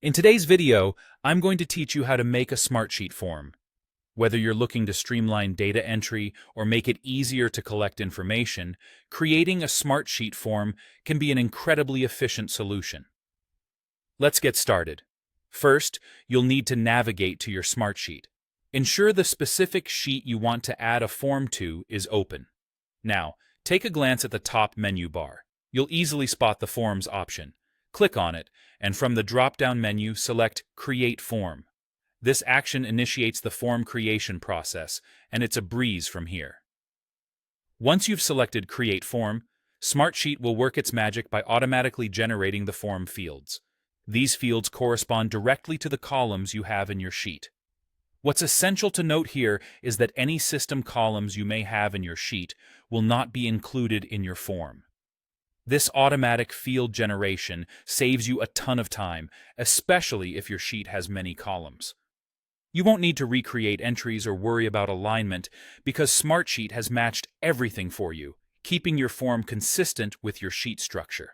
In today's video, I'm going to teach you how to make a Smartsheet form. Whether you're looking to streamline data entry or make it easier to collect information, creating a Smartsheet form can be an incredibly efficient solution. Let's get started. First, you'll need to navigate to your Smartsheet. Ensure the specific sheet you want to add a form to is open. Now, take a glance at the top menu bar. You'll easily spot the Forms option. Click on it, and from the drop-down menu, select Create Form. This action initiates the form creation process, and it's a breeze from here. Once you've selected Create Form, Smartsheet will work its magic by automatically generating the form fields. These fields correspond directly to the columns you have in your sheet. What's essential to note here is that any system columns you may have in your sheet will not be included in your form. This automatic field generation saves you a ton of time, especially if your sheet has many columns. You won't need to recreate entries or worry about alignment because Smartsheet has matched everything for you, keeping your form consistent with your sheet structure.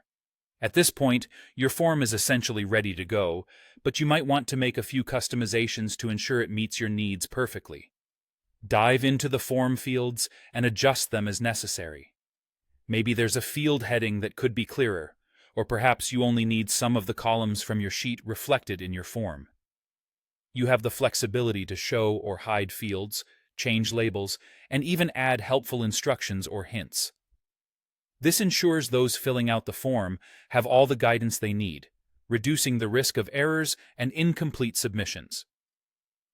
At this point, your form is essentially ready to go, but you might want to make a few customizations to ensure it meets your needs perfectly. Dive into the form fields and adjust them as necessary. Maybe there's a field heading that could be clearer, or perhaps you only need some of the columns from your sheet reflected in your form. You have the flexibility to show or hide fields, change labels, and even add helpful instructions or hints. This ensures those filling out the form have all the guidance they need, reducing the risk of errors and incomplete submissions.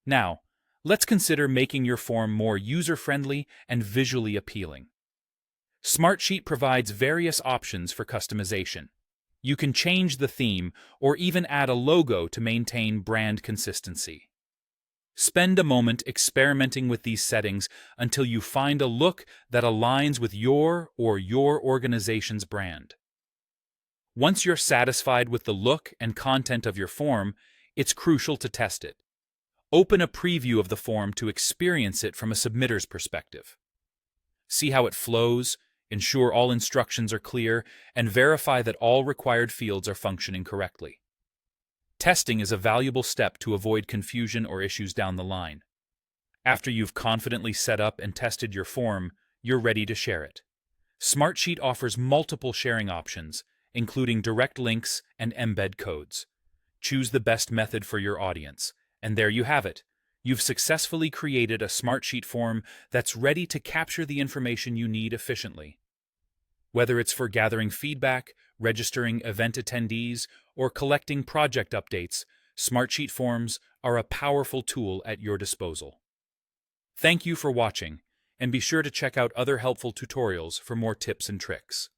Now, let's consider making your form more user-friendly and visually appealing. Smartsheet provides various options for customization. You can change the theme or even add a logo to maintain brand consistency. Spend a moment experimenting with these settings until you find a look that aligns with your or your organization's brand. Once you're satisfied with the look and content of your form, it's crucial to test it. Open a preview of the form to experience it from a submitter's perspective. See how it flows, ensure all instructions are clear, and verify that all required fields are functioning correctly. Testing is a valuable step to avoid confusion or issues down the line. After you've confidently set up and tested your form, you're ready to share it. Smartsheet offers multiple sharing options, including direct links and embed codes. Choose the best method for your audience, and there you have it. You've successfully created a Smartsheet form that's ready to capture the information you need efficiently. Whether it's for gathering feedback, registering event attendees, or collecting project updates, Smartsheet forms are a powerful tool at your disposal. Thank you for watching, and be sure to check out other helpful tutorials for more tips and tricks.